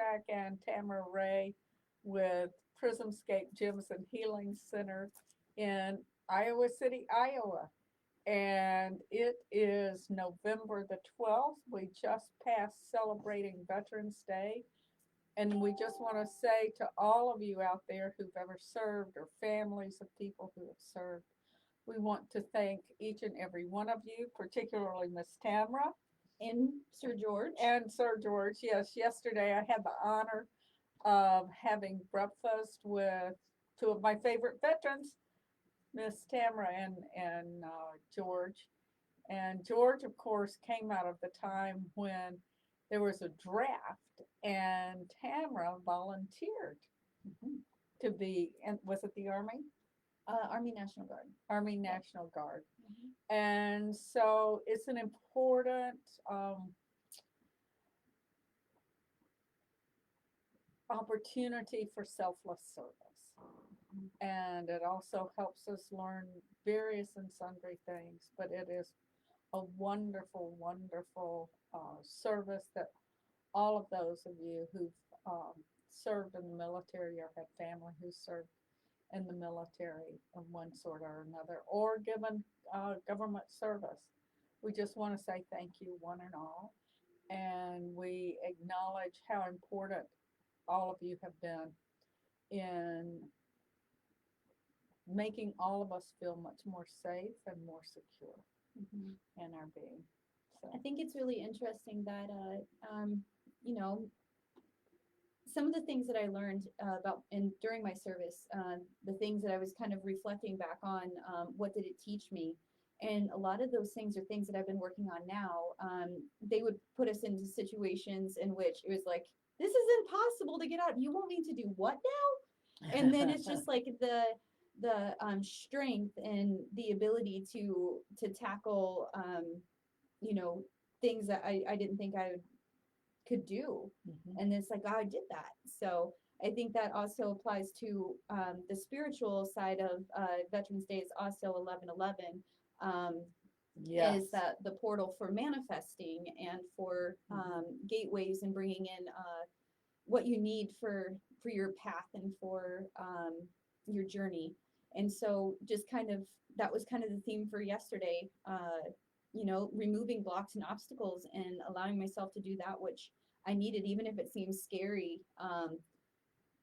Jack and Tamara Ray with Prismscape Gyms and Healing Center in Iowa City, Iowa. And it is November the 12th. We just passed celebrating Veterans Day. And we just want to say to all of you out there who've ever served or families of people who have served, we want to thank each and every one of you, particularly Miss Tamra And Sir George. and Sir George. Yes, yesterday I had the honor of having breakfast with two of my favorite veterans, Miss Tamara and George. And George, of course, came out of the time when there was a draft, and Tamara volunteered Mhm. to be, and was it the Army? Army National Guard. Army National Guard. Mhm. And so it's an important opportunity for selfless service. And it also helps us learn various and sundry things, but it is a wonderful, wonderful service that all of those of you who've served in the military or have family who served in the military of one sort or another, or given government service. We just want to say thank you, one and all, and we acknowledge how important all of you have been in making all of us feel much more safe and more secure Mhm. in our being. So, I think it's really interesting that, you know, some of the things that I learned about and during my service, the things that I was kind of reflecting back on, what did it teach me? And a lot of those things are things that I've been working on now. They would put us into situations in which it was like, this is impossible to get out. You want me to do what now? And then it's just like the strength and the ability to tackle you know things that I didn't think I could do. mhm. And it's like, oh, I did that. So I think that also applies to the spiritual side of Veterans Day is also 11/11. Um, is Yes. that the portal for manifesting and for gateways and bringing in what you need for your path and for your journey. And so just kind of that was kind of the theme for yesterday. Removing blocks and obstacles and allowing myself to do that which I needed, even if it seems scary,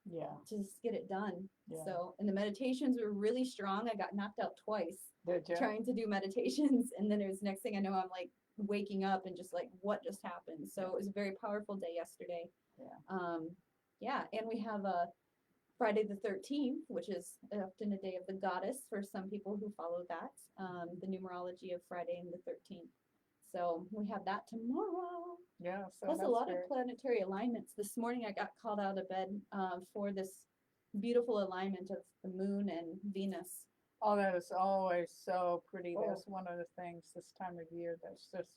Yeah. to just get it done. Yeah. So, and the meditations were really strong. I got knocked out twice Did you? trying to do meditations, and then it was next thing I know, I'm like waking up and just like, what just happened? So it was a very powerful day yesterday. Yeah. Yeah, and we have a Friday the 13th, which is often a day of the goddess for some people who follow that, the numerology of Friday and the 13th. So we have that tomorrow. Yeah. So Plus a that's lot very. of planetary alignments. This morning I got called out of bed for this beautiful alignment of the moon and Venus. Oh, that is always so pretty. Oh. That's one of the things this time of year that's just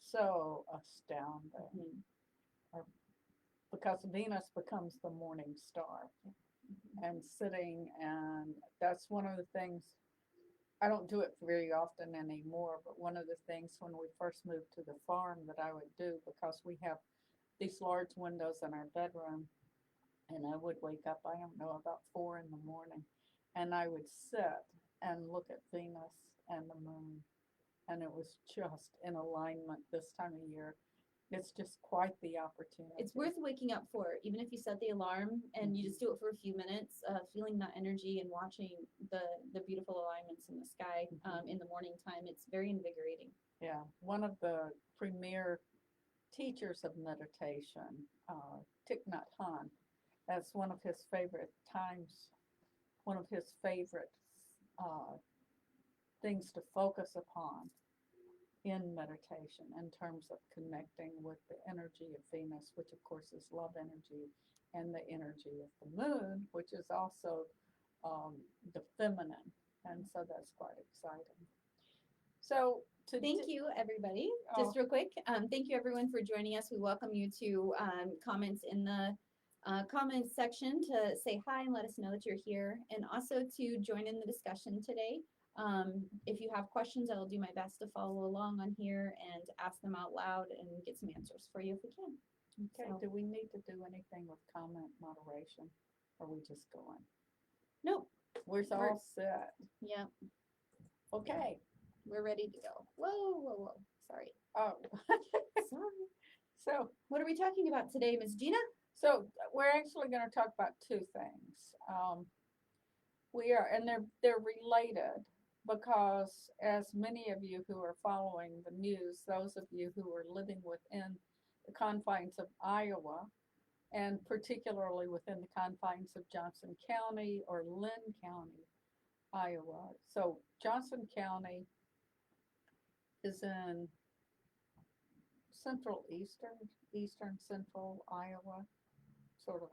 so astounding. Mhm. Or- Because Venus becomes the morning star and sitting, and that's one of the things. I don't do it very often anymore, but one of the things when we first moved to the farm that I would do, because we have these large windows in our bedroom, and I would wake up, I don't know, about 4 in the morning, and I would sit and look at Venus and the moon, and it was just in alignment this time of year. It's just quite the opportunity. It's worth waking up for, even if you set the alarm and you just do it for a few minutes, feeling that energy and watching the beautiful alignments in the sky in the morning time. It's very invigorating. Yeah, one of the premier teachers of meditation, Thich Nhat Hanh, that's one of his favorite times, one of his favorite uh, things to focus upon in meditation in terms of connecting with the energy of Venus, which of course is love energy, and the energy of the moon, which is also um, the feminine. And so that's quite exciting. So, Thank you, everybody. Oh. Just real quick, thank you, everyone, for joining us. We welcome you to comments in the comments section to say hi and let us know that you're here, and also to join in the discussion today. If you have questions, I will do my best to follow along on here and ask them out loud and get some answers for you if we can. Okay, So- do we need to do anything with comment moderation? Or are we just going? Nope. We're We're- all set. Yeah, Okay. we're ready to go. Whoa, whoa, whoa. Sorry. Oh, Sorry. so What are we talking about today, Ms. Gina? we're actually going to talk about two things. And they're related because as many of you who are following the news, those of you who are living within the confines of Iowa, and particularly within the confines of Johnson County or Lynn County, Iowa. So Johnson County is in eastern central Iowa, sort of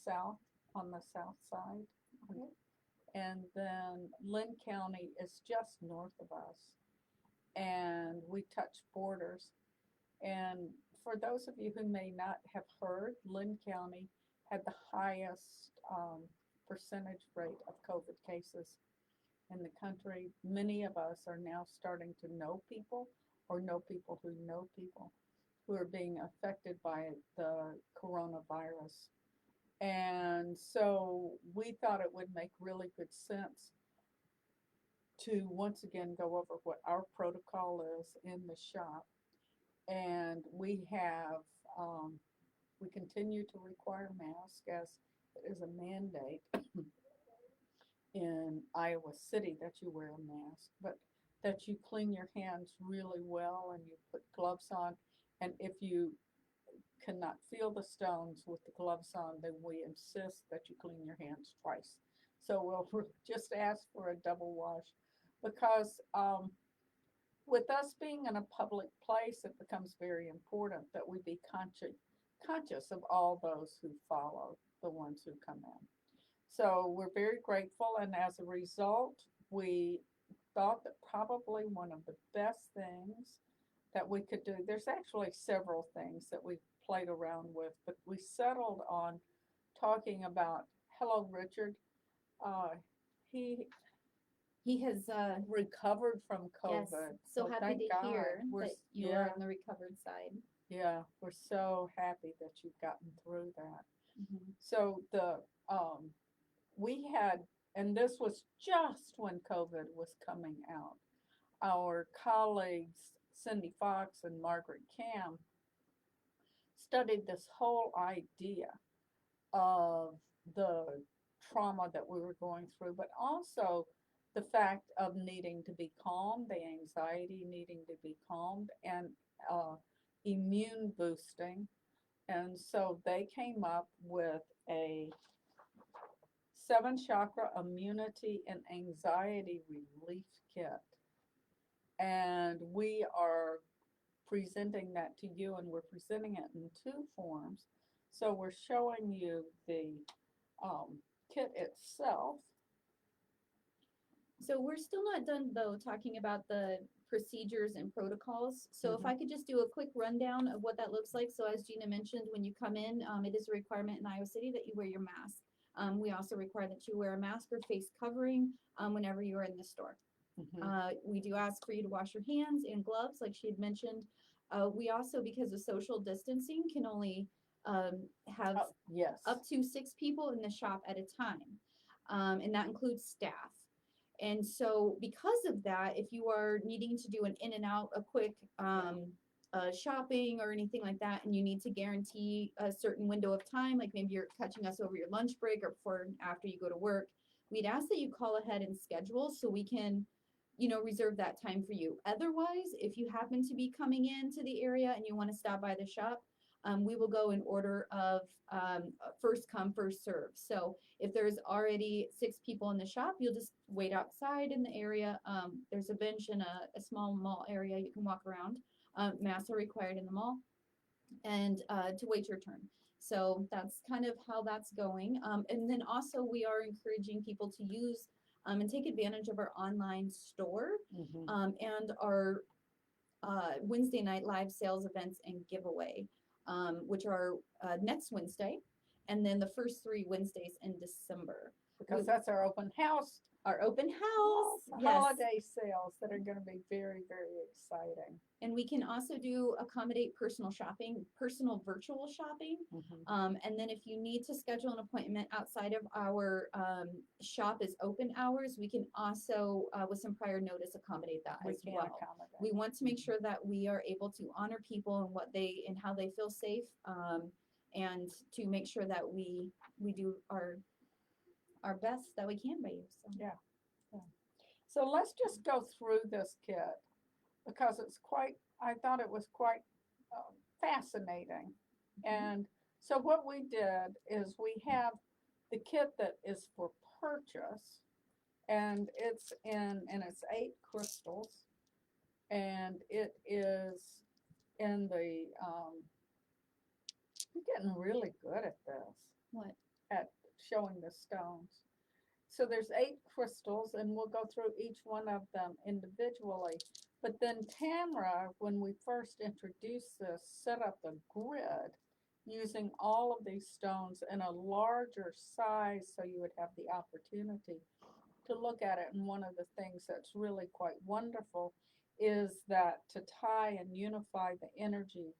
south, on the south side. Okay. And then Lynn County is just north of us. And we touch borders. And for those of you who may not have heard, Lynn County had the highest percentage rate of COVID cases in the country. Many of us are now starting to know people or know people who are being affected by the coronavirus. And so we thought it would make really good sense to once again go over what our protocol is in the shop. And we have, we continue to require masks as it is a mandate in Iowa City that you wear a mask, but that you clean your hands really well and you put gloves on. And if you cannot feel the stones with the gloves on, then we insist that you clean your hands twice. So we'll just ask for a double wash because with us being in a public place, it becomes very important that we be conscious of all those who follow, the ones who come in. So we're very grateful, and as a result, we thought that probably one of the best things that we could do, there's actually several things that we played around with, but we settled on talking about, hello, Richard. He has recovered from COVID. yes, so happy thank to God. hear We're that you are on the recovered side. Yeah, we're so happy that you've gotten through that. Mm-hmm. So we had, and this was just when COVID was coming out, our colleagues Cindy Fox and Margaret Cam studied this whole idea of the trauma that we were going through, but also the fact of needing to be calm, the anxiety needing to be calmed, and immune boosting. And so they came up with a 7-chakra immunity and anxiety relief kit. And we are presenting that to you, and we're presenting it in 2 forms. So we're showing you the kit itself. So we're still not done though talking about the procedures and protocols. So if I could just do a quick rundown of what that looks like. So as Gina mentioned, when you come in, it is a requirement in Iowa City that you wear your mask. We also require that you wear a mask or face covering whenever you are in the store. We do ask for you to wash your hands and gloves, like she had mentioned. We also, because of social distancing, can only have Yes. up to 6 people in the shop at a time, and that includes staff. And so because of that, if you are needing to do an in and out, a quick shopping or anything like that, and you need to guarantee a certain window of time, like maybe you're catching us over your lunch break or before and after you go to work, we'd ask that you call ahead and schedule so we can, reserve that time for you. Otherwise, if you happen to be coming into the area and you want to stop by the shop, we will go in order of first come, first serve. So if there's already 6 people in the shop, you'll just wait outside in the area. There's a bench in a small mall area you can walk around. Masks are required in the mall, and to wait your turn. So that's kind of how that's going. And then also we are encouraging people to use and take advantage of our online store and our Wednesday night live sales events and giveaway, which are next Wednesday, and then the first 3 Wednesdays in December. because that's our open house, our open house. Yes. holiday sales that are going to be very, very exciting. And we can also accommodate personal shopping, personal virtual shopping. And then if you need to schedule an appointment outside of our shop is open hours, we can also, with some prior notice, accommodate that We as can well. accommodate. We want to make sure that we are able to honor people and what they and how they feel safe, and to make sure that we do our best that we can by you. So. Yeah. So let's just go through this kit because I thought it was quite fascinating. And so what we did is we have the kit that is for purchase, and it's 8 crystals, and it is in the, I'm getting really good at this. What? At showing the stones. So there's 8 crystals, and we'll go through each one of them individually. But then Tamara, when we first introduced this, set up the grid using all of these stones in a larger size so you would have the opportunity to look at it. And one of the things that's really quite wonderful is that to tie and unify the energy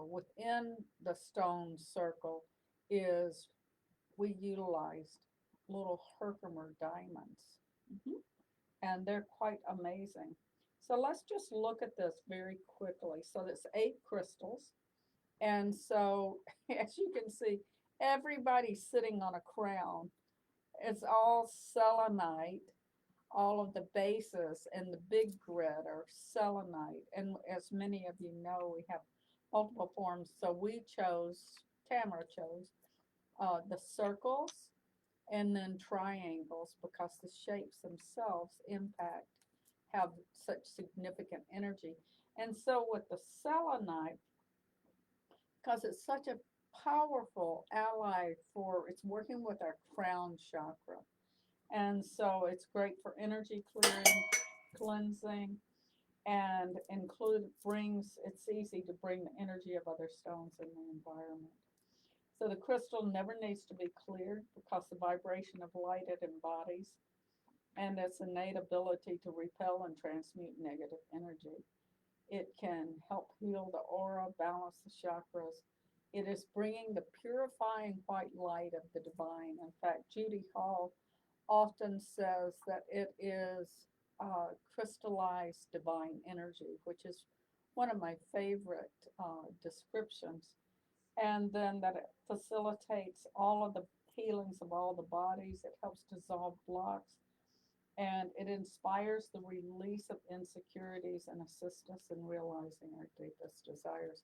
within the stone circle is we utilized little Herkimer diamonds, and they're quite amazing. So let's just look at this very quickly. So there's 8 crystals, and so as you can see, everybody's sitting on a crown. It's all selenite. All of the bases and the big grid are selenite, and as many of you know, we have multiple forms. So Tamara chose the circles and then triangles because the shapes themselves have such significant energy. And so with the selenite, because it's such a powerful ally it's working with our crown chakra. And so it's great for energy clearing, cleansing, and it's easy to bring the energy of other stones in the environment. So the crystal never needs to be cleared because the vibration of light it embodies and its innate ability to repel and transmute negative energy. It can help heal the aura, balance the chakras. It is bringing the purifying white light of the divine. In fact, Judy Hall often says that it is crystallized divine energy, which is one of my favorite descriptions. And then that it facilitates all of the healings of all the bodies. It helps dissolve blocks, and it inspires the release of insecurities and assists us in realizing our deepest desires.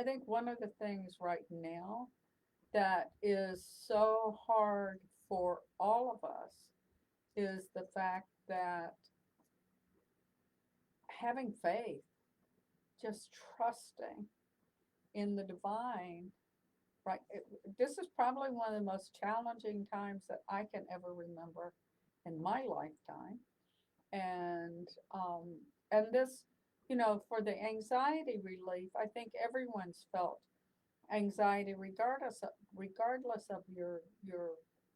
I think one of the things right now that is so hard for all of us is the fact that having faith, just trusting in the divine, right? This is probably one of the most challenging times that I can ever remember in my lifetime. And this, for the anxiety relief, I think everyone's felt anxiety regardless of your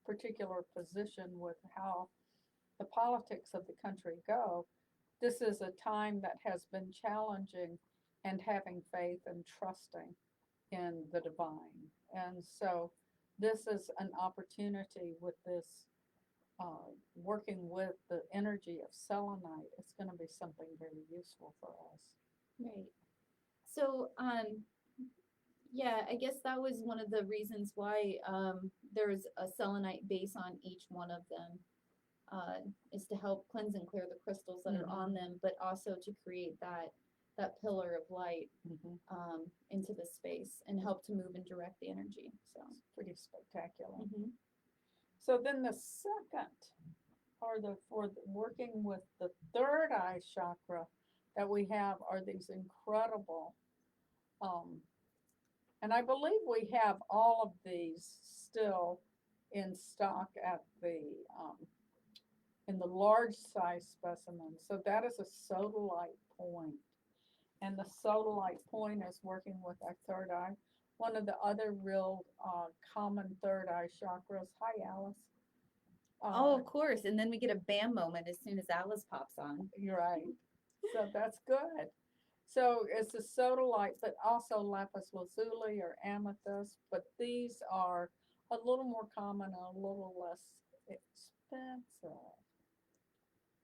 particular position with how the politics of the country go. This is a time that has been challenging, and having faith and trusting in the divine. And so this is an opportunity with this working with the energy of selenite. It's going to be something very useful for us. Right. So, yeah, I guess that was one of the reasons why there's a selenite base on each one of them, is to help cleanse and clear the crystals that are on them, but also to create that pillar of light into the space and help to move and direct the energy. So it's pretty spectacular. So then the second, for working with the third eye chakra that we have, are these incredible, and I believe we have all of these still in stock at in the large size specimen. So that is a sodalite point. And the sodalite point is working with our third eye. One of the other real common third eye chakras. Hi, Alice. Oh, Uh, of course. And then we get a bam moment as soon as Alice pops on. you're right. So that's good. So it's a sodalite, but also lapis lazuli or amethyst, but these are a little more common and a little less expensive.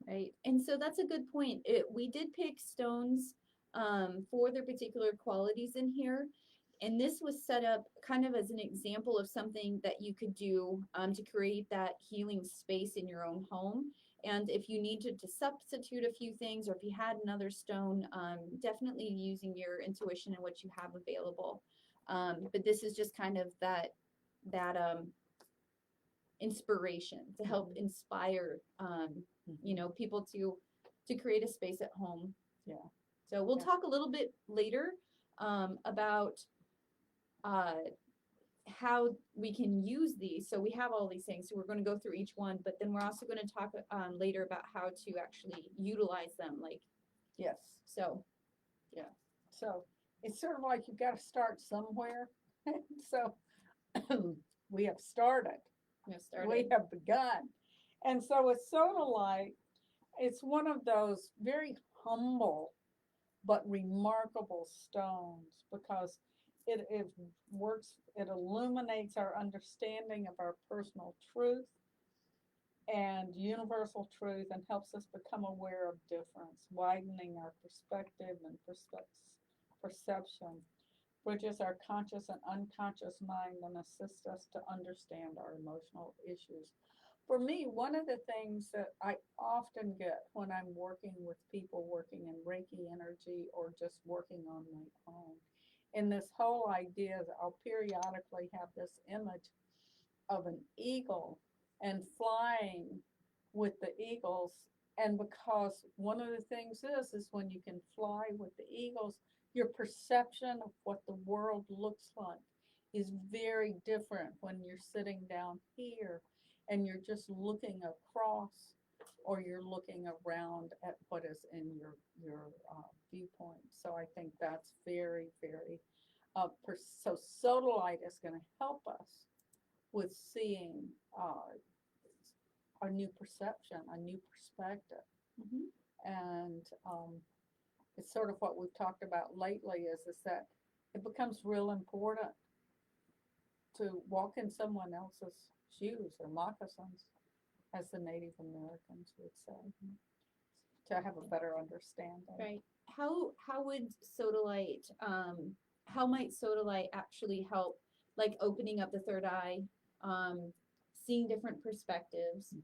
Right. And so that's a good point. We did pick stones for their particular qualities in here. And this was set up kind of as an example of something that you could do to create that healing space in your own home. And if you needed to substitute a few things, or if you had another stone, definitely using your intuition and what you have available. But this is just kind of that inspiration to help inspire people to create a space at home. Yeah. So we'll Yeah. talk a little bit later about how we can use these. So we have all these things, so we're going to go through each one, but then we're also going to talk later about how to actually utilize them, like Yes. so. So it's sort of like you've got to start somewhere. So we have started. We have begun. And so with sodalite, it's one of those very humble but remarkable stones because it works, it illuminates our understanding of our personal truth and universal truth and helps us become aware of difference, widening our perspective and perception, bridges our conscious and unconscious mind and assists us to understand our emotional issues. For me, one of the things that I often get when I'm working with people working in Reiki energy or just working on my own, in this whole idea that I'll periodically have this image of an eagle and flying with the eagles. And because one of the things is when you can fly with the eagles, your perception of what the world looks like is very different when you're sitting down here and you're just looking across or you're looking around at what is in your viewpoint. So I think that's very, very, so sodalite is going to help us with seeing a new perception, a new perspective. Mhm. And it's sort of what we've talked about lately is that it becomes real important to walk in someone else's shoes or moccasins, as the Native Americans would say, to have a better understanding. Right. How would sodalite how might sodalite actually help, like opening up the third eye, seeing different perspectives?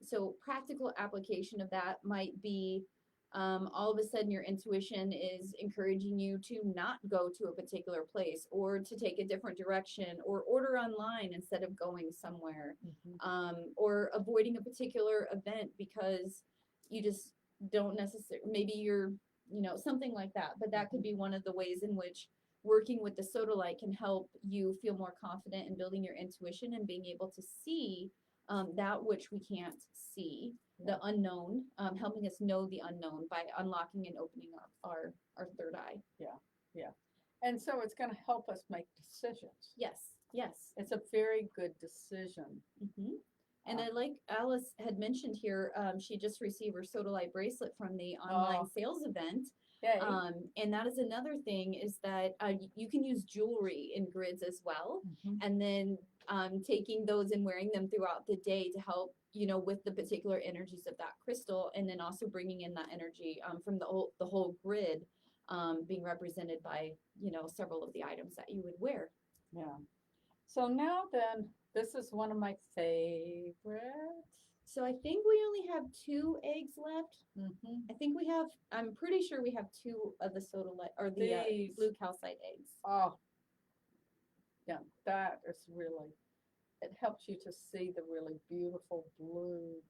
So practical application of that might be all of a sudden your intuition is encouraging you to not go to a particular place or to take a different direction or order online instead of going somewhere, or avoiding a particular event because you just don't necessarily, maybe you're, something like that. But that could be one of the ways in which working with the sodalite can help you feel more confident in building your intuition and being able to see that which we can't see, the unknown, helping us know the unknown by unlocking and opening up our third eye. Yeah. And so it's going to help us make decisions. Yes. It's a very good decision. And I like Alice had mentioned here, she just received her sodalite bracelet from the online sales event. And that is another thing, is that you can use jewelry in grids as well. And then taking those and wearing them throughout the day to help, with the particular energies of that crystal, and then also bringing in that energy from the whole grid being represented by, several of the items that you would wear. Yeah. So now then, this is one of my favorites. So I think we only have 2 eggs left. I think I'm pretty sure we have 2 of the sodalite or the blue calcite eggs. Oh, yeah, that is really, it helps you to see the really beautiful blue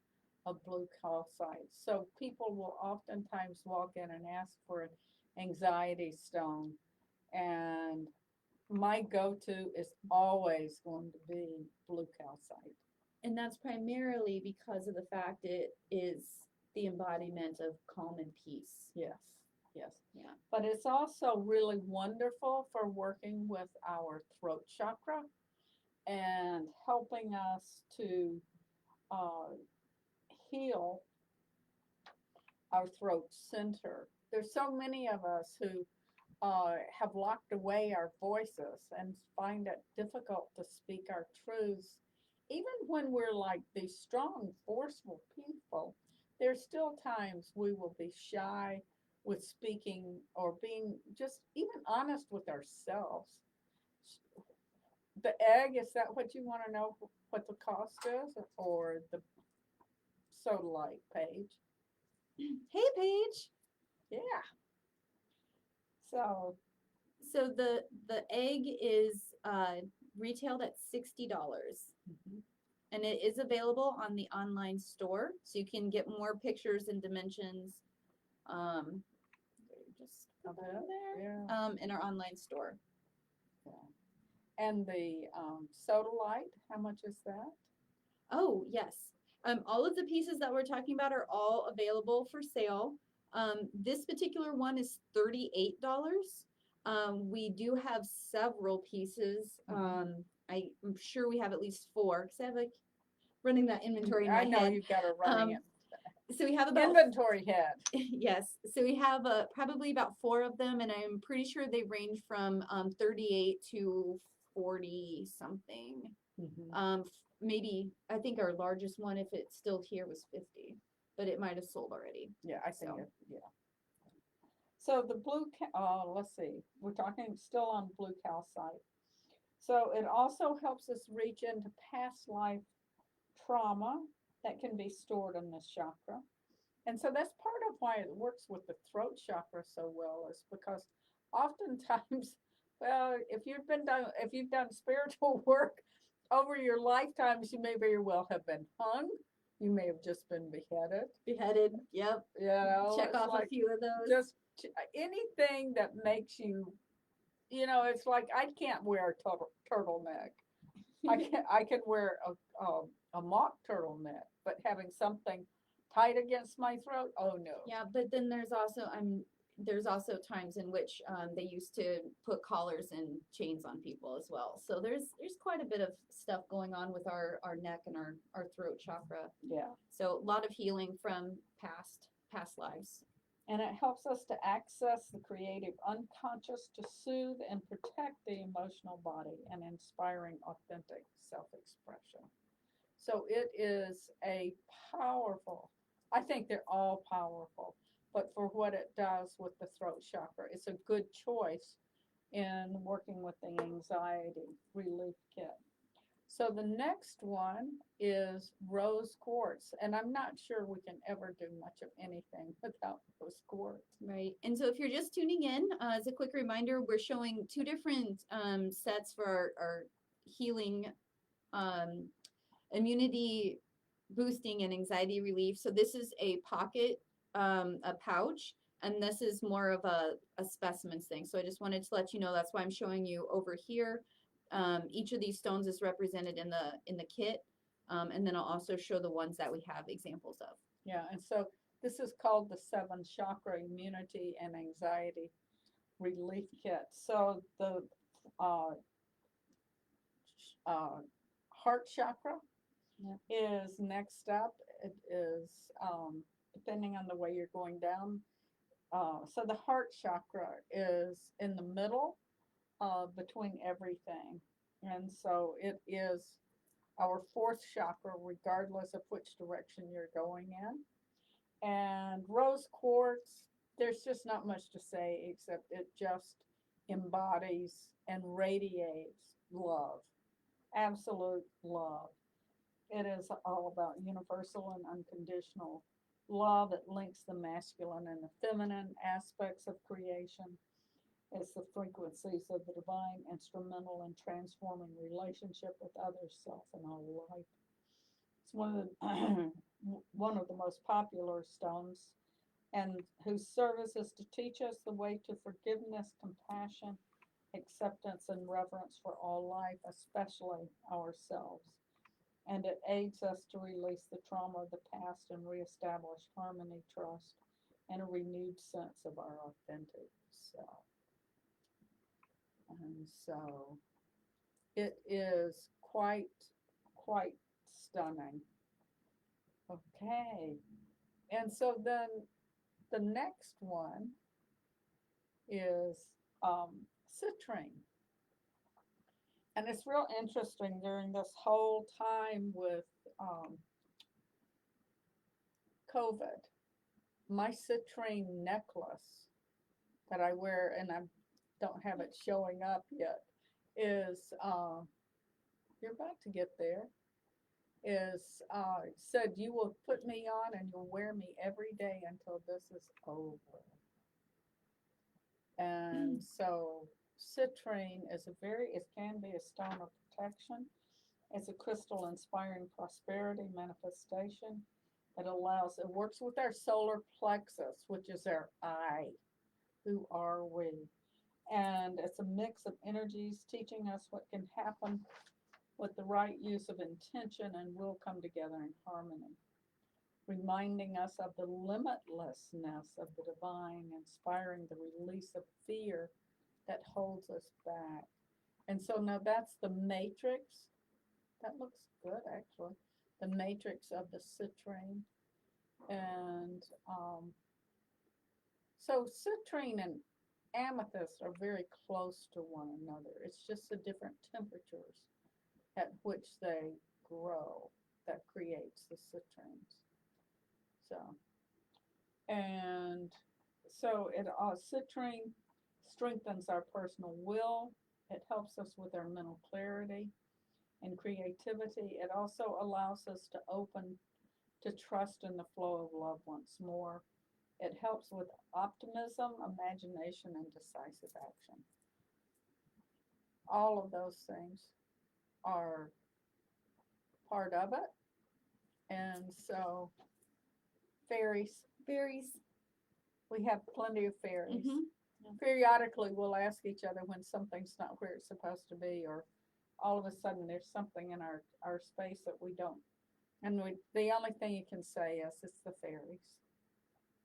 of blue calcite. So people will oftentimes walk in and ask for an anxiety stone, and my go-to is always going to be blue calcite. And that's primarily because of the fact it is the embodiment of calm and peace. Yes. Yeah. But it's also really wonderful for working with our throat chakra and helping us to uh, heal our throat center. There's so many of us who have locked away our voices and find it difficult to speak our truths. Even when we're like these strong, forceful people, there's still times we will be shy with speaking or being just even honest with ourselves. The egg, is that what you want to know what the cost is? Or the soda light page? Hey, Paige. Yeah. So, So the egg is retailed at $60. mhm. And it is available on the online store, so you can get more pictures and dimensions. Um, just put that in there. Yeah. In our online store. Yeah. And the soda light, how much is that? Oh yes, all of the pieces that we're talking about are all available for sale. This particular one is $38. We do have several pieces. I'm sure we have at least four because I have like running that inventory in my I know head. you've got a running So we have about inventory head. yes. So we have probably about four of them, and I'm pretty sure they range from 38 to 40 something. Maybe I think our largest one, if it's still here, was 50, but it might have sold already. Yeah, I think So. yeah. So the let's see, we're talking still on blue calcite. So it also helps us reach into past life trauma that can be stored in this chakra. And so that's part of why it works with the throat chakra so well, is because oftentimes, well, if you've done spiritual work over your lifetimes, you may very well have been hung. You may have just been beheaded. Beheaded. Yep. You know, Check off like a few of those. just anything that makes you, it's like I can't wear a turtleneck. I can wear a mock turtleneck, but having something tight against my throat, oh no. Yeah, but then there's also times in which they used to put collars and chains on people as well. So there's quite a bit of stuff going on with our neck and our throat chakra. Yeah. So a lot of healing from past lives. And it helps us to access the creative unconscious to soothe and protect the emotional body and inspiring authentic self-expression. So it is a powerful, I think they're all powerful, but for what it does with the throat chakra, it's a good choice in working with the anxiety relief kit. So the next one is rose quartz, and I'm not sure we can ever do much of anything without rose quartz. Right. And so if you're just tuning in, as a quick reminder, we're showing two different sets for our healing, immunity boosting and anxiety relief. So this is a pocket, a pouch, and this is more of a specimens thing. So I just wanted to let you know that's why I'm showing you over here. Each of these stones is represented in the kit, and then I'll also show the ones that we have examples of. Yeah, and so this is called the 7 chakra immunity and anxiety relief kit. So the uh, heart chakra is next up. It is depending on the way you're going down. So the heart chakra is in the middle between everything. And so it is our 4th chakra, regardless of which direction you're going in. And rose quartz, there's just not much to say except it just embodies and radiates love, absolute love. It is all about universal and unconditional love. It links the masculine and the feminine aspects of creation. It's the frequencies of the divine, instrumental in transforming relationship with others, self, and all life. It's one of the most popular stones, and whose service is to teach us the way to forgiveness, compassion, acceptance, and reverence for all life, especially ourselves. And it aids us to release the trauma of the past and reestablish harmony, trust, and a renewed sense of our authentic self. And so it is quite stunning. Okay. And so then the next one is citrine. And it's real interesting during this whole time with um, COVID. My citrine necklace that I wear, and I don't have it showing up yet, is you're about to get there. Is said you will put me on and you'll wear me every day until this is over. And so citrine is it can be a stone of protection. It's a crystal inspiring prosperity manifestation. It works with our solar plexus, which is our I. Who are we? And it's a mix of energies teaching us what can happen with the right use of intention and will come together in harmony, reminding us of the limitlessness of the divine, inspiring the release of fear that holds us back. And so now that's the matrix. That looks good, actually. The matrix of the citrine. And so citrine and amethyst are very close to one another. It's just the different temperatures at which they grow that creates the citrines. So, and so citrine strengthens our personal will. It helps us with our mental clarity and creativity. It also allows us to open to trust in the flow of love once more. It helps with optimism, imagination, and decisive action. All of those things are part of it. And so fairies, Berries. we have plenty of fairies. Mm-hmm. Periodically, we'll ask each other when something's not where it's supposed to be, or all of a sudden there's something in our space that we don't. And the only thing you can say is it's the fairies.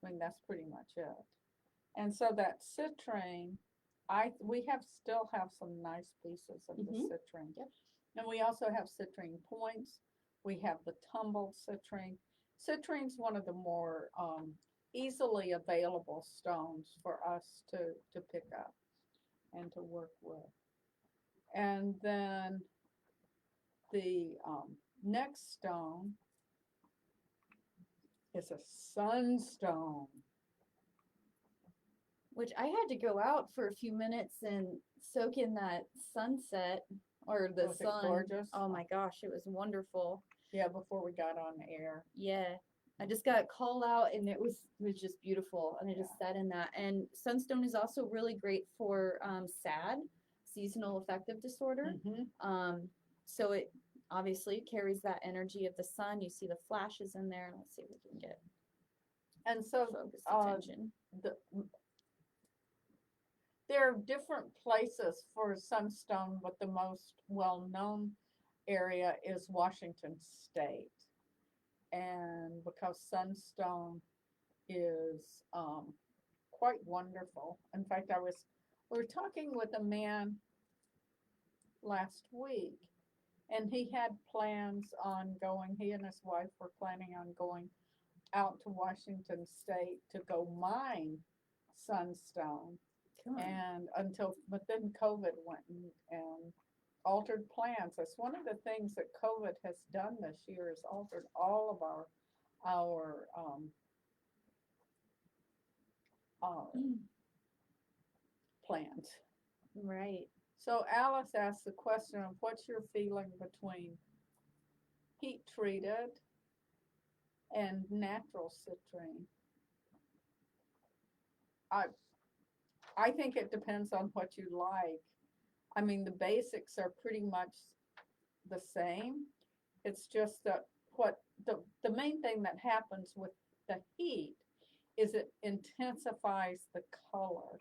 I mean, that's pretty much it. And so that citrine, we still have some nice pieces of the citrine. Yep. And we also have citrine points. We have the tumbled citrine. Citrine's one of the more easily available stones for us to pick up and to work with. And then the next stone is a sunstone. Which I had to go out for a few minutes and soak in that sunset or the Was it sun. gorgeous? Oh my gosh, it was wonderful. Yeah, before we got on air. Yeah. I just got a call out and it was just beautiful, and I just sat in that. And sunstone is also really great for SAD, seasonal affective disorder. Mm-hmm. So it obviously carries that energy of the sun. You see the flashes in there. Let's see if we can get And so focused attention. there are different places for sunstone, but the most well-known area is Washington State. And because sunstone is quite wonderful. In fact, we were talking with a man last week, and he had plans on going, he and his wife were planning on going out to Washington State to go mine sunstone. And but then COVID went and altered plans. That's one of the things that COVID has done this year, is altered all of our plans. Right. So Alice asked the question of what's your feeling between heat treated and natural citrine. I think it depends on what you like. I mean, the basics are pretty much the same. It's just that the main thing that happens with the heat is it intensifies the color,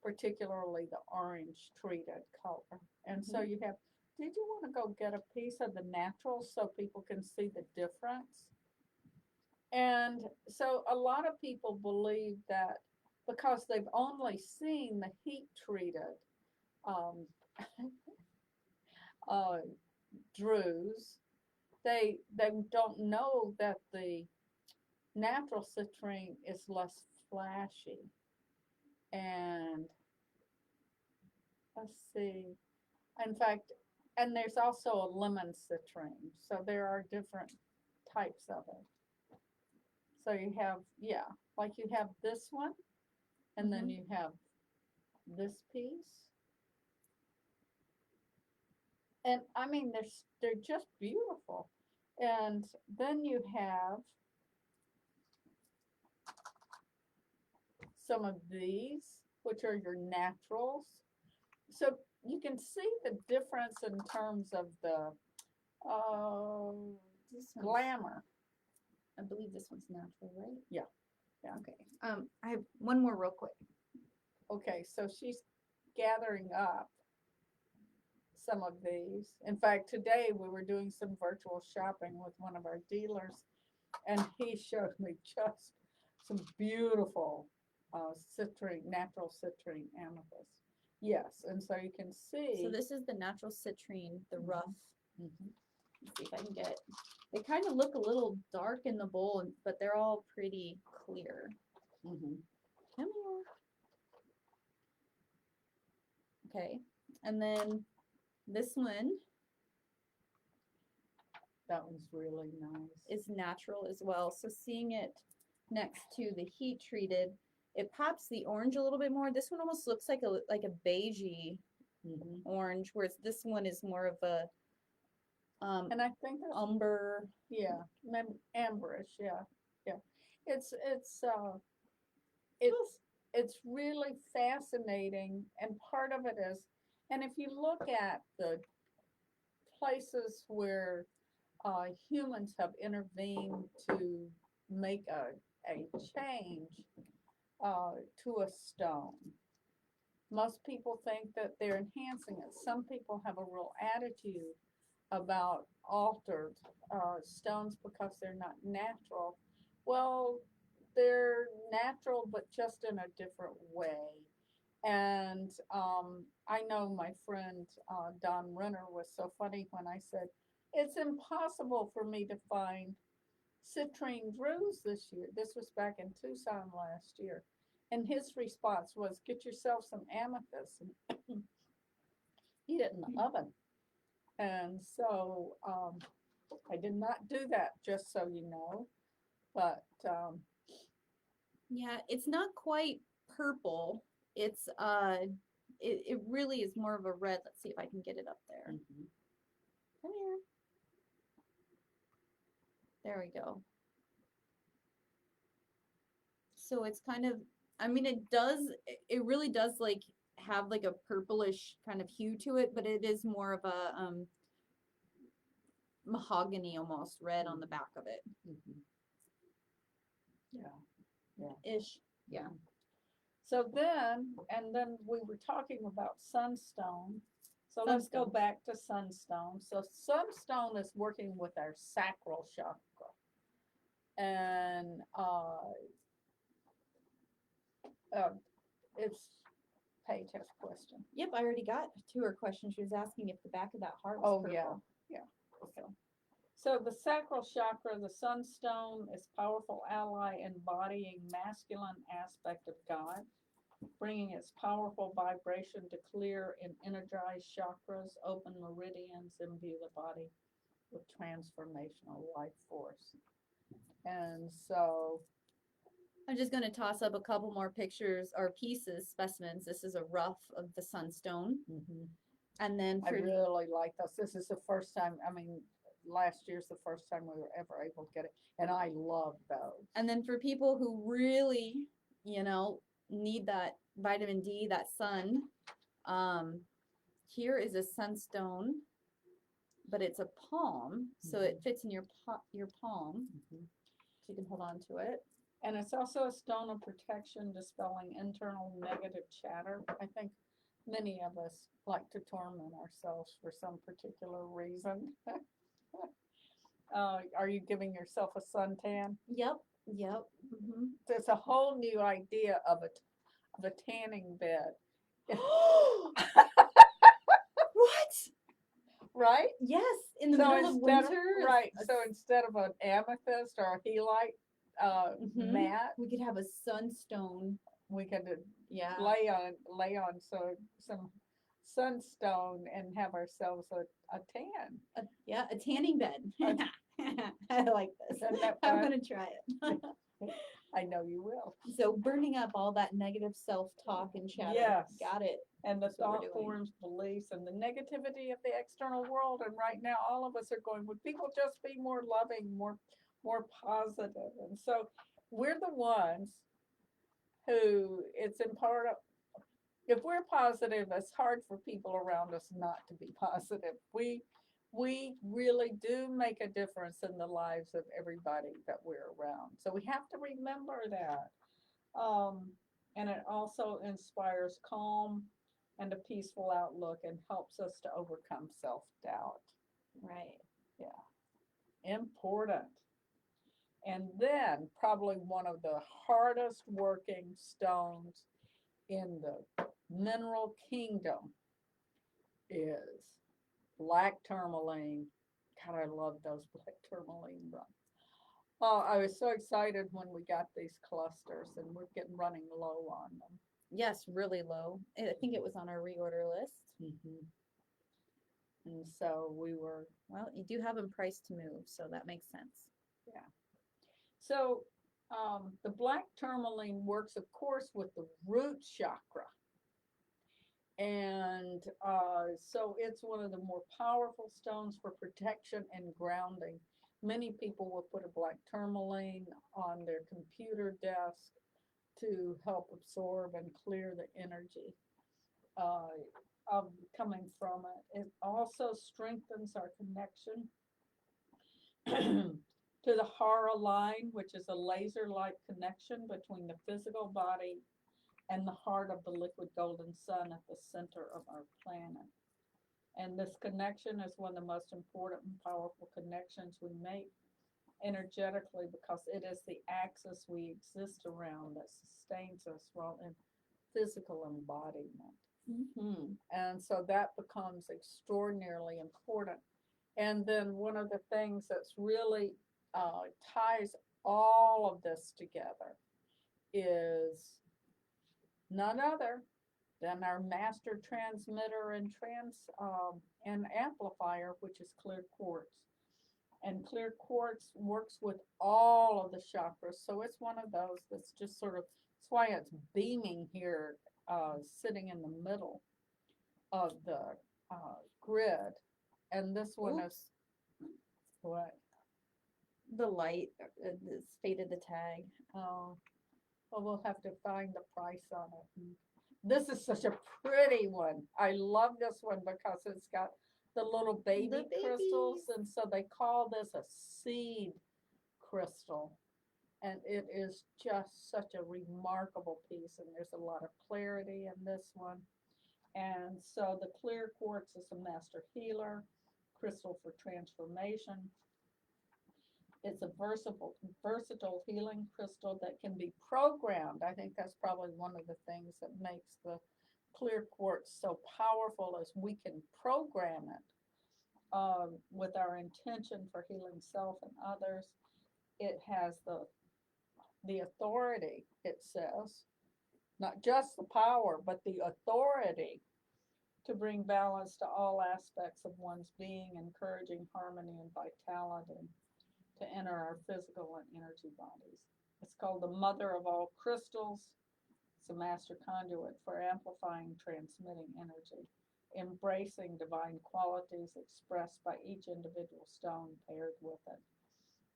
particularly the orange treated color. And so you have, did you want to go get a piece of the natural so people can see the difference? And so a lot of people believe that because they've only seen the heat treated drues, they don't know that the natural citrine is less flashy. And let's see. In fact, and there's also a lemon citrine. So there are different types of it. So you have, yeah, like you have this one, and then you have this piece. And I mean, they're just beautiful. And then you have some of these, which are your naturals. So you can see the difference in terms of the This one's- glamour. I believe this one's natural, right? Yeah, yeah. Okay. I have one more real quick. Okay, so she's gathering up some of these. In fact, today we were doing some virtual shopping with one of our dealers, and he showed me just some beautiful natural citrine amethyst. Yes, and so you can see. So this is the natural citrine, the rough. Mhm. Let's see if I can get. They kind of look a little dark in the bowl, but they're all pretty clear. Mhm. Come here. Okay, and then this one That was really nice. is natural as well. So seeing it next to the heat treated, it pops the orange a little bit more. This one almost looks like a beigey Mhm. orange, whereas this one is more of a And I think that's umber. yeah, amberish. Yeah, yeah. It's it's really fascinating, and part of it is, and if you look at the places where humans have intervened to make a change to a stone. Most people think that they're enhancing it. Some people have a real attitude about altered stones because they're not natural. Well, they're natural, but just in a different way. And I know my friend Don Renner was so funny when I said, it's impossible for me to find citrine drues this year. This was back in Tucson last year. And his response was, get yourself some amethyst and heat it in the oven. And so I did not do that, just so you know. But Yeah, it's not quite purple. It's it really is more of a red. Let's see if I can get it up there. Come here. There we go. So it's kind of, I mean, it really does like have like a purplish kind of hue to it, but it is more of a mahogany almost red on the back of it. yeah. Ish. Yeah. So then, and then we were talking about sunstone. So let's go Sunstone. back to sunstone. So sunstone is working with our sacral chakra. And it's Paige has a question. Yep, I already got to her question. She was asking if the back of that heart was Oh, purple. yeah. Okay. So the sacral chakra, the sunstone, is powerful ally embodying masculine aspect of God, bringing its powerful vibration to clear and energize chakras, open meridians, imbue the body with transformational life force. And so, I'm just going to toss up a couple more pictures or pieces, specimens. This is a rough of the sunstone. And then I for really like those. This is the first time, I mean, last year's the first time we were ever able to get it. And I love those. And then for people who really, you know, need that vitamin D, that sun, here is a sunstone, but it's a palm, so it fits in your palm. So you can hold on to it. And it's also a stone of protection, dispelling internal negative chatter. I think many of us like to torment ourselves for some particular reason. Are you giving yourself a suntan? Yep. There's a whole new idea of a tanning bed. What? right? Yes, in the So middle of instead of, winter. right, so instead of an amethyst or a helite mat, we could have a sunstone. we could Yeah. lay on some sunstone and have ourselves a tan. Yeah, a tanning bed. A- I like this. Isn't that I'm fun? gonna try it. I know you will. So burning up all that negative self-talk and chatter. Yes. Got it. And the That's what we're thought doing. forms, beliefs, and the negativity of the external world. And right now, all of us are going, would people just be more loving, more positive? And so we're the ones who it's in part of, if we're positive, it's hard for people around us not to be positive. We really do make a difference in the lives of everybody that we're around. So we have to remember that. And it also inspires calm and a peaceful outlook and helps us to overcome self-doubt. Right. Important. And then probably one of the hardest working stones in the mineral kingdom is black tourmaline. God, I love those black tourmaline runs. Oh, I was so excited when we got these clusters, and we're getting running low on them. Yes, really low. I think it was on our reorder list. And so we were, Well, you do have them priced to move, so that makes sense. so the black tourmaline works, of course, with the root chakra. And so it's one of the more powerful stones for protection and grounding. Many people will put a black tourmaline on their computer desk to help absorb and clear the energy coming from it. It also strengthens our connection to the Hara line, which is a laser-like connection between the physical body and the heart of the liquid golden sun at the center of our planet. And this connection is one of the most important and powerful connections we make energetically, because it is the axis we exist around that sustains us while in physical embodiment. And so that becomes extraordinarily important. And then one of the things that's really ties all of this together is none other than our master transmitter and amplifier, which is clear quartz. And clear quartz works with all of the chakras, so it's one of those that's just sort of, that's why it's beaming here, sitting in the middle of the grid. And this one is what? The light it's faded the tag. Oh, well, we'll have to find the price on it. This is such a pretty one. I love this one because it's got the little baby crystals, and so they call this a seed crystal. And it is just such a remarkable piece, and there's a lot of clarity in this one. And so the clear quartz is a master healer, crystal for transformation. It's a versatile healing crystal that can be programmed. I think that's probably one of the things that makes the clear quartz so powerful, is we can program it with our intention for healing self and others. It has the authority, it says, not just the power, but the authority to bring balance to all aspects of one's being, encouraging harmony and vitality to enter our physical and energy bodies. It's called the mother of all crystals. It's a master conduit for amplifying, transmitting energy, embracing divine qualities expressed by each individual stone paired with it.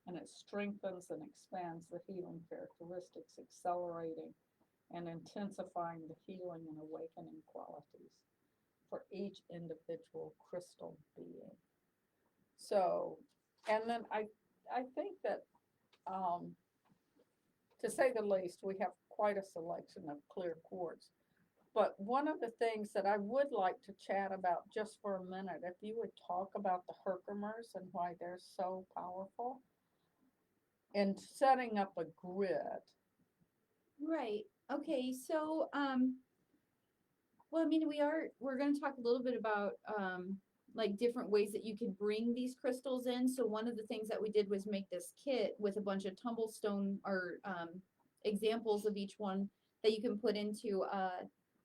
And it strengthens and expands the healing characteristics, accelerating and intensifying the healing and awakening qualities for each individual crystal being. So, and then I think that, to say the least, we have quite a selection of clear quartz. But one of the things that I would like to chat about just for a minute, if you would talk about the Herkimers and why they're so powerful in setting up a grid. Right. Okay. So, well, I mean, we're going to talk a little bit about like different ways that you can bring these crystals in. So one of the things that we did was make this kit with a bunch of tumblestone or examples of each one that you can put into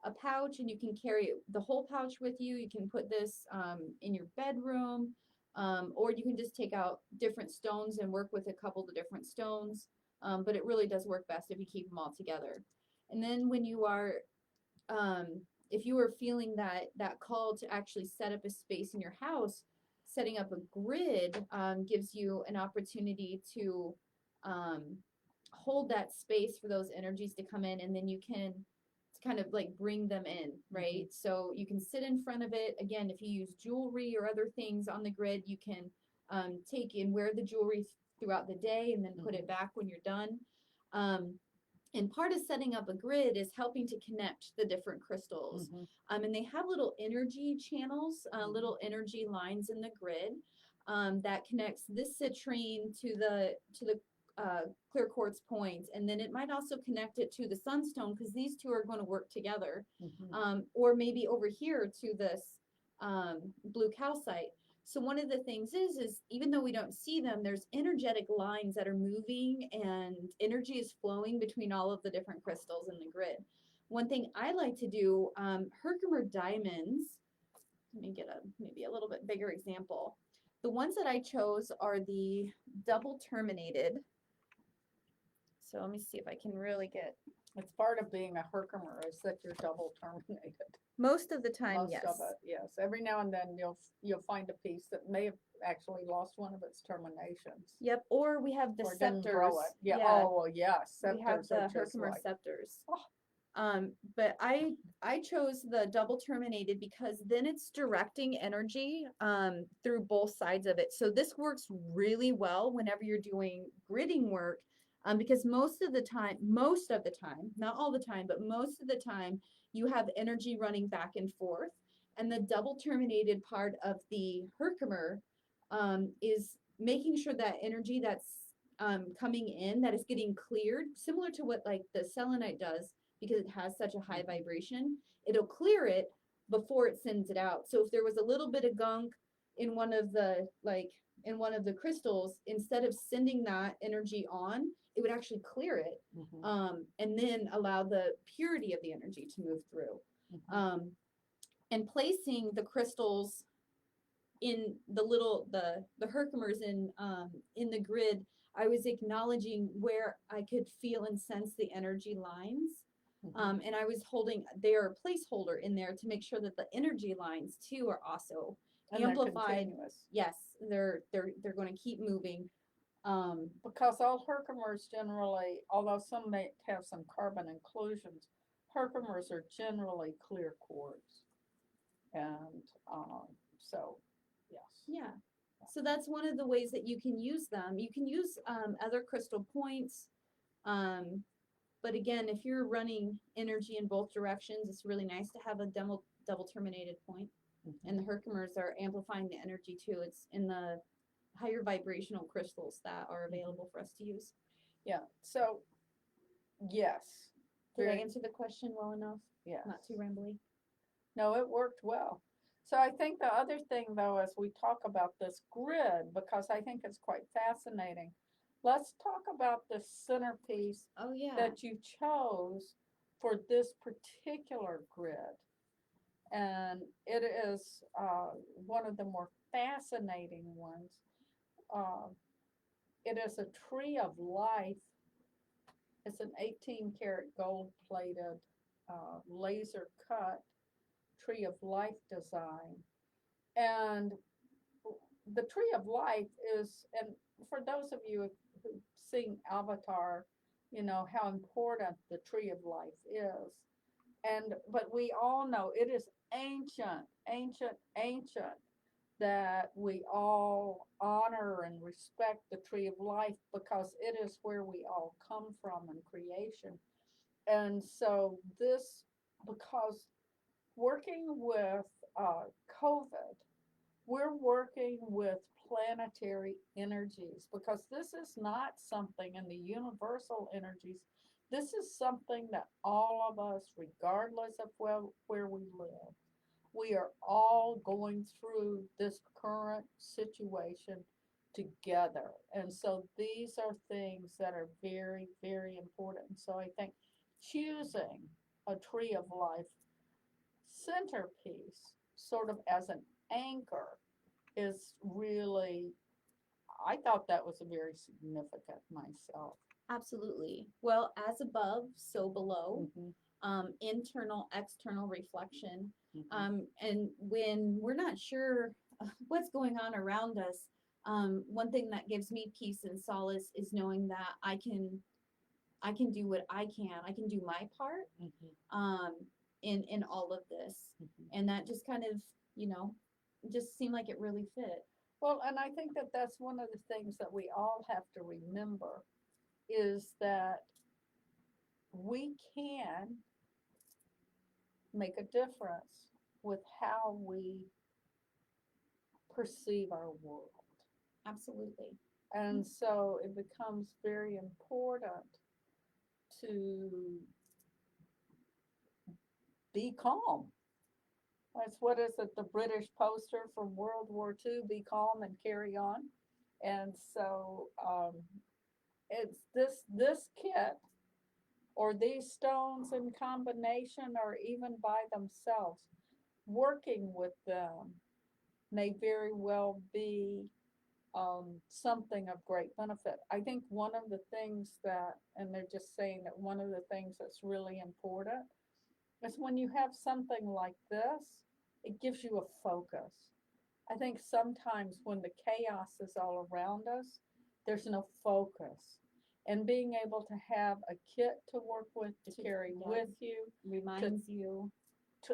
a pouch, and you can carry the whole pouch with you. You can put this in your bedroom, or you can just take out different stones and work with a couple of different stones. But it really does work best if you keep them all together. And then when you are if you are feeling that call to actually set up a space in your house, setting up a grid gives you an opportunity to hold that space for those energies to come in, and then you can kind of like bring them in, right? So you can sit in front of it. Again, if you use jewelry or other things on the grid, you can take and wear the jewelry throughout the day and then put it back when you're done. And part of setting up a grid is helping to connect the different crystals. And they have little energy channels, little energy lines in the grid that connects this citrine to the clear quartz point, and then it might also connect it to the sunstone, because these two are going to work together. Or maybe over here to this blue calcite. So one of the things is even though we don't see them, there's energetic lines that are moving and energy is flowing between all of the different crystals in the grid. One thing I like to do, Herkimer diamonds, let me get maybe a little bit bigger example. The ones that I chose are the double terminated. So let me see if I can really get. It's part of being a Herkimer is that you're double terminated. Most of the time, Most yes. of it, yes. Every now and then you'll find a piece that may have actually lost one of its terminations. Yep. Or we have the or didn't scepters. grow it. Yeah. Oh, well, yes. We have Scepters the are just Herkimer like, scepters. Oh. But I chose the double terminated because then it's directing energy through both sides of it. So this works really well whenever you're doing gridding work, because most of the time, not all the time, but most of the time, you have energy running back and forth. And the double terminated part of the Herkimer is making sure that energy that's coming in, that is getting cleared, similar to what like the selenite does, because it has such a high vibration, it'll clear it before it sends it out. So if there was a little bit of gunk in one of the crystals, instead of sending that energy on, it would actually clear it, and then allow the purity of the energy to move through. And placing the crystals in the Herkimers in the grid, I was acknowledging where I could feel and sense the energy lines. And I was holding their placeholder in there to make sure that the energy lines too are also amplified. Yes, they're going to keep moving. Because all Herkimers generally, although some may have some carbon inclusions, Herkimers are generally clear quartz. And so, yes. Yeah. So that's one of the ways that you can use them. You can use other crystal points. But again, if you're running energy in both directions, it's really nice to have a double terminated point. And the Herkimers are amplifying the energy too. It's in the higher vibrational crystals that are available for us to use. Yeah. So, yes. Did I answer the question well enough? Yes. Not too rambly? No, it worked well. So I think the other thing, though, as we talk about this grid, because I think it's quite fascinating, let's talk about the centerpiece that you chose for this particular grid. And it is one of the more fascinating ones. It is a tree of life. It's an 18-karat gold-plated, laser cut tree of life design. And the tree of life is, and for those of you who've seen Avatar, you know how important the tree of life is. But we all know it is ancient, that we all honor and respect the tree of life, because it is where we all come from in creation. And so this, because working with COVID, we're working with planetary energies, because this is not something in the universal energies. This is something that all of us, regardless of where we live, we are all going through this current situation together. And so these are things that are very, very important. So I think choosing a tree of life centerpiece, sort of as an anchor, is really, I thought that was very significant myself. Absolutely. Well, as above, so below. Mhm, Internal, external reflection. mhm. And when we're not sure what's going on around us, one thing that gives me peace and solace is knowing that I can do what I can. I can do my part Mhm, um, in all of this, mhm. and that just kind of, you know, just seemed like it really fit. Well, and I think that that's one of the things that we all have to remember is that we can make a difference with how we perceive our world. Absolutely. And so it becomes very important to be calm. That's what is it, the British poster from World War II, be calm and carry on. And so it's this kit or these stones in combination or even by themselves, working with them may very well be something of great benefit. I think one of the things that, and they're just saying that one of the things that's really important is when you have something like this, it gives you a focus. I think sometimes when the chaos is all around us, there's no focus. And being able to have a kit to work with, to carry Yeah. with you, Reminds you.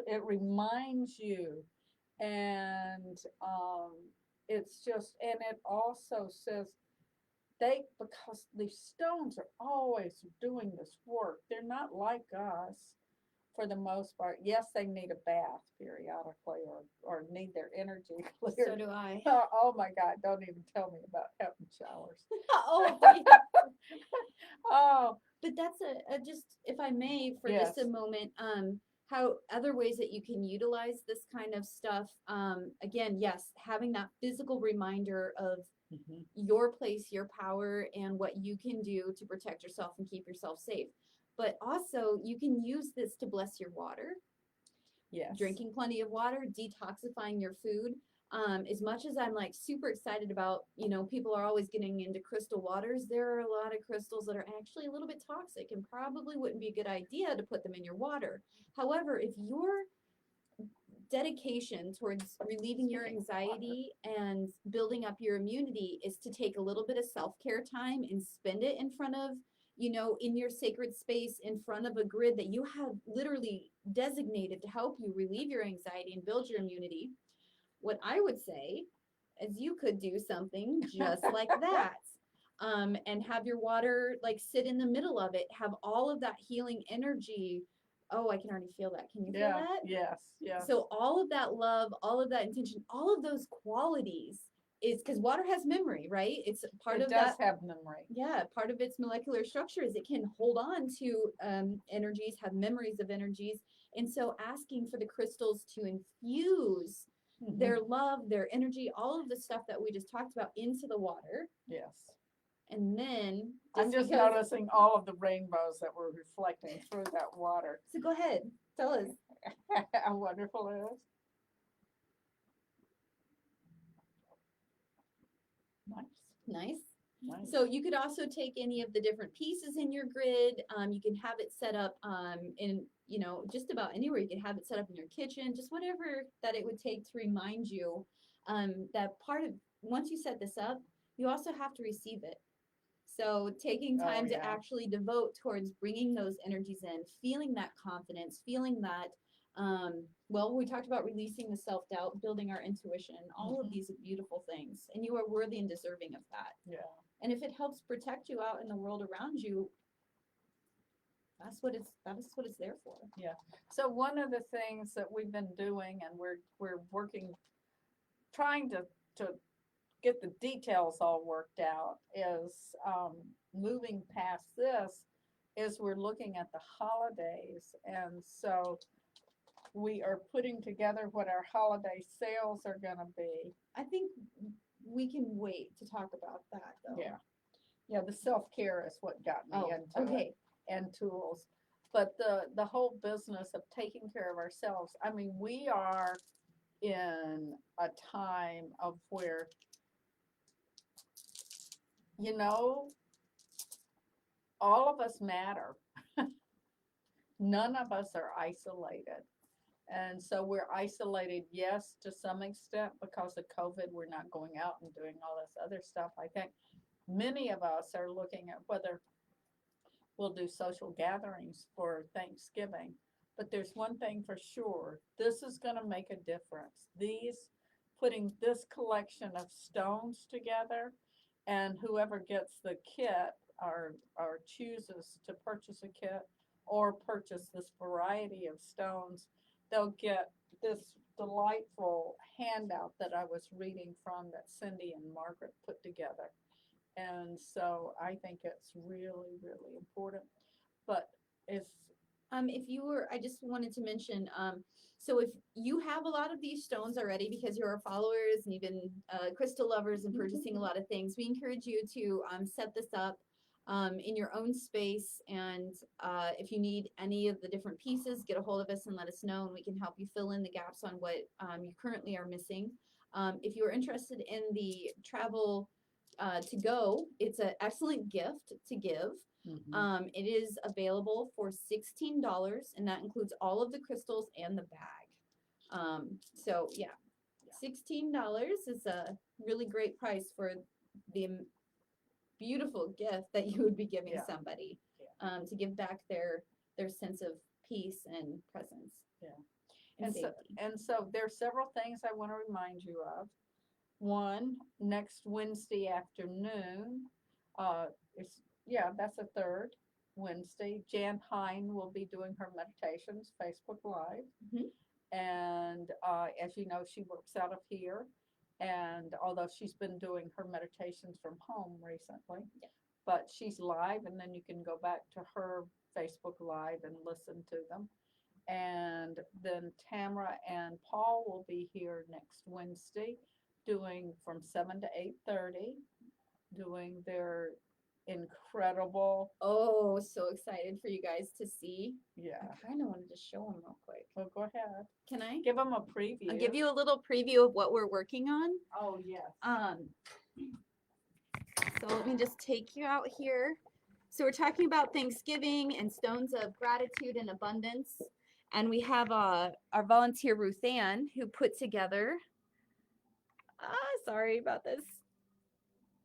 it reminds you. And it's just, and it also says because these stones are always doing this work, they're not like us for the most part. Yes, they need a bath periodically or need their energy So cleared. do I. Oh my God, don't even tell me about having showers. Oh, yeah. Oh, But that's a just, if I may, for just yes. a moment, how other ways that you can utilize this kind of stuff. Again, yes, having that physical reminder of Mhm. your place, your power, and what you can do to protect yourself and keep yourself safe. But also, you can use this to bless your water, Yes. drinking plenty of water, detoxifying your food. As much as I'm like super excited about, you know, people are always getting into crystal waters, there are a lot of crystals that are actually a little bit toxic and probably wouldn't be a good idea to put them in your water. However, if your dedication towards relieving your Speaking of water. anxiety and building up your immunity is to take a little bit of self-care time and spend it in front of, you know, in your sacred space in front of a grid that you have literally designated to help you relieve your anxiety and build your immunity, what I would say is you could do something just like that. And have your water like sit in the middle of it, have all of that healing energy. Oh, I can already feel that. Can you feel Yeah, that? yes, yes. So all of that love, all of that intention, all of those qualities is because water has memory, right? It's part It of does that. have memory. Yeah, part of its molecular structure is it can hold on to energies, have memories of energies. And so asking for the crystals to infuse their Mhm. love, their energy, all of the stuff that we just talked about into the water. Yes. And then I'm just because, noticing all of the rainbows that were reflecting through that water. so go ahead, tell us. How wonderful it is. Nice, Nice. nice. So you could also take any of the different pieces in your grid. You can have it set up in, you know, just about anywhere. You can have it set up in your kitchen, just whatever that it would take to remind you that part of, once you set this up, you also have to receive it. So taking Oh, time to yeah. actually devote towards bringing those energies in, feeling that confidence, feeling that, well, we talked about releasing the self-doubt, building our intuition, all of Mhm. these beautiful things, and you are worthy and deserving of that. Yeah. And if it helps protect you out in the world around you, that's what it's there for. Yeah. So one of the things that we've been doing, and we're working, trying to get the details all worked out, is moving past this. Is we're looking at the holidays, and so we are putting together what our holiday sales are gonna be. I think we can wait to talk about that though. Yeah. Yeah, the self-care is what got me Oh, into it, okay. and tools. But the whole business of taking care of ourselves, I mean, we are in a time of where, you know, all of us matter. None of us are isolated. And so we're isolated, yes, to some extent because of COVID. We're not going out and doing all this other stuff. I think many of us are looking at whether we'll do social gatherings for Thanksgiving. But there's one thing for sure, this is going to make a difference. Putting this collection of stones together, and whoever gets the kit or chooses to purchase a kit or purchase this variety of stones, they'll get this delightful handout that I was reading from that Cindy and Margaret put together. And so I think it's really, really important. But it's, I just wanted to mention, so if you have a lot of these stones already because you're our followers and you've been crystal lovers and purchasing a lot of things, we encourage you to set this up in your own space. And if you need any of the different pieces, get a hold of us and let us know, and we can help you fill in the gaps on what you currently are missing. If you're interested in the travel to go, it's an excellent gift to give. It is available for $16, and that includes all of the crystals and the bag. So yeah, $16 is a really great price for the beautiful gift that you would be giving Yeah. somebody, to give back their sense of peace and presence. Yeah. And so, safety. and so there are several things I want to remind you of. One, next Wednesday afternoon, that's the third Wednesday. Jan Hine will be doing her meditations, Facebook Live. Mhm. And as you know, she works out of here. And although she's been doing her meditations from home recently, Yeah. but she's live, and then you can go back to her Facebook Live and listen to them. And then Tamara and Paul will be here next Wednesday doing from 7 to 8:30, doing their incredible, Oh, so excited for you guys to see. yeah. I kind of wanted to show them real quick. Well, go ahead. Can I? Give them a preview. I'll give you a little preview of what we're working on. Oh, yes. So let me just take you out here. So we're talking about Thanksgiving and stones of gratitude and abundance. And we have our volunteer Ruth Ann who put together, sorry about this.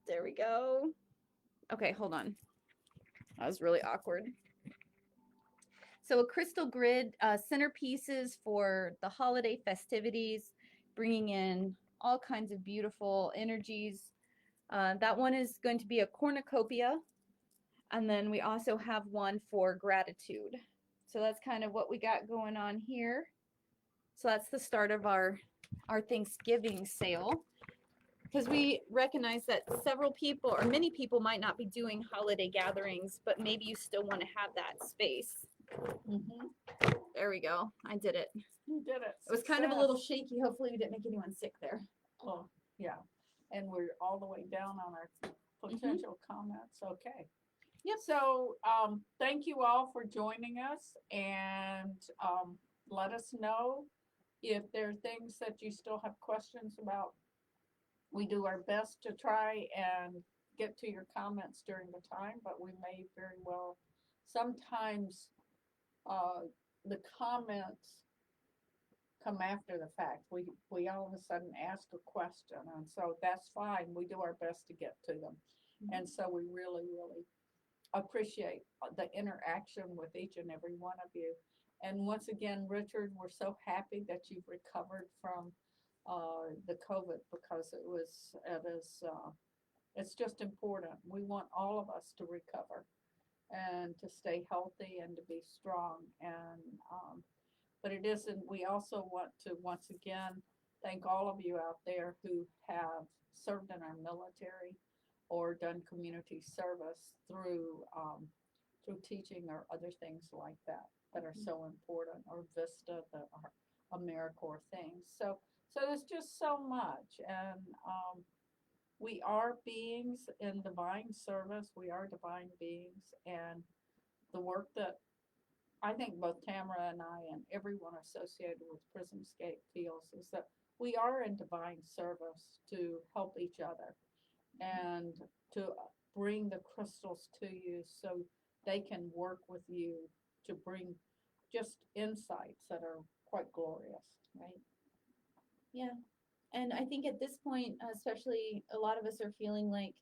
There we go. Okay, hold on. That was really awkward. So a crystal grid, centerpieces for the holiday festivities, bringing in all kinds of beautiful energies. That one is going to be a cornucopia. And then we also have one for gratitude. So that's kind of what we got going on here. So that's the start of our Thanksgiving sale. Because we recognize that several people or many people might not be doing holiday gatherings, but maybe you still want to have that space. There we go. I did it. You did it. It was kind of a little shaky. Hopefully we didn't make anyone sick there. Oh, yeah. And we're all the way down on our potential comments. Okay. Yep. So thank you all for joining us, and let us know if there are things that you still have questions about. We do our best to try and get to your comments during the time, but we may very well, sometimes the comments come after the fact. We all of a sudden ask a question, and so that's fine. We do our best to get to them. And so we really, really appreciate the interaction with each and every one of you. And once again, Richard, we're so happy that you've recovered from the COVID, because it's just important. We want all of us to recover and to stay healthy and to be strong. And but it isn't. We also want to once again thank all of you out there who have served in our military or done community service through teaching or other things like that. that are so important, or Vista, the AmeriCorps things. So there's just so much, and we are beings in divine service. We are divine beings, and the work that I think both Tamara and I and everyone associated with Prismscape feels is that we are in divine service to help each other and to bring the crystals to you so they can work with you to bring just insights that are quite glorious. Right. Yeah. And I think at this point, especially a lot of us are feeling like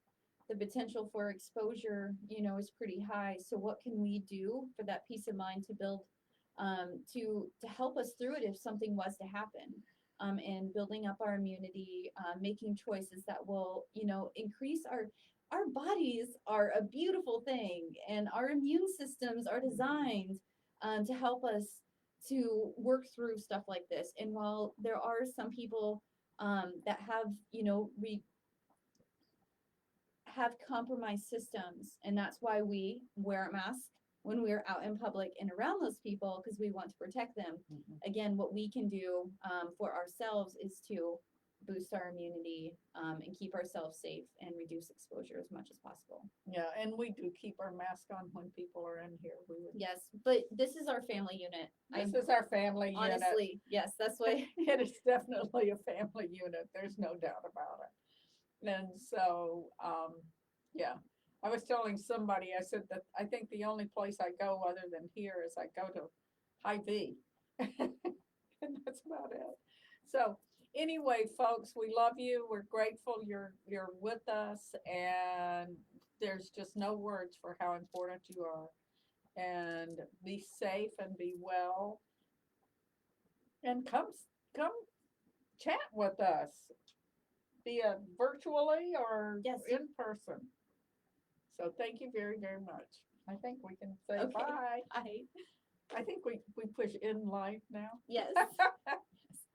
the potential for exposure, is pretty high. So what can we do for that peace of mind to build, to help us through it if something was to happen? And building up our immunity, making choices that will, increase our bodies are a beautiful thing, and our immune systems are designed to help us to work through stuff like this. And while there are some people that have, have compromised systems, and that's why we wear a mask when we're out in public and around those people, because we want to protect them. Again, what we can do for ourselves is to boost our immunity and keep ourselves safe and reduce exposure as much as possible. Yeah, and we do keep our mask on when people are in here. We would. Yes, but this is our family unit. This is our family unit. Honestly, yes, that's why. It is definitely a family unit. There's no doubt about it. And so, yeah, I was telling somebody, I said that I think the only place I go other than here is I go to Hy-Vee. And that's about it. So anyway, folks, we love you. We're grateful you're with us, and there's just no words for how important you are. And be safe and be well. And come chat with us, be it virtually or Yes. in person. So thank you very, very much. I think we can say Okay. bye. Bye. I think we push in live now. Yes.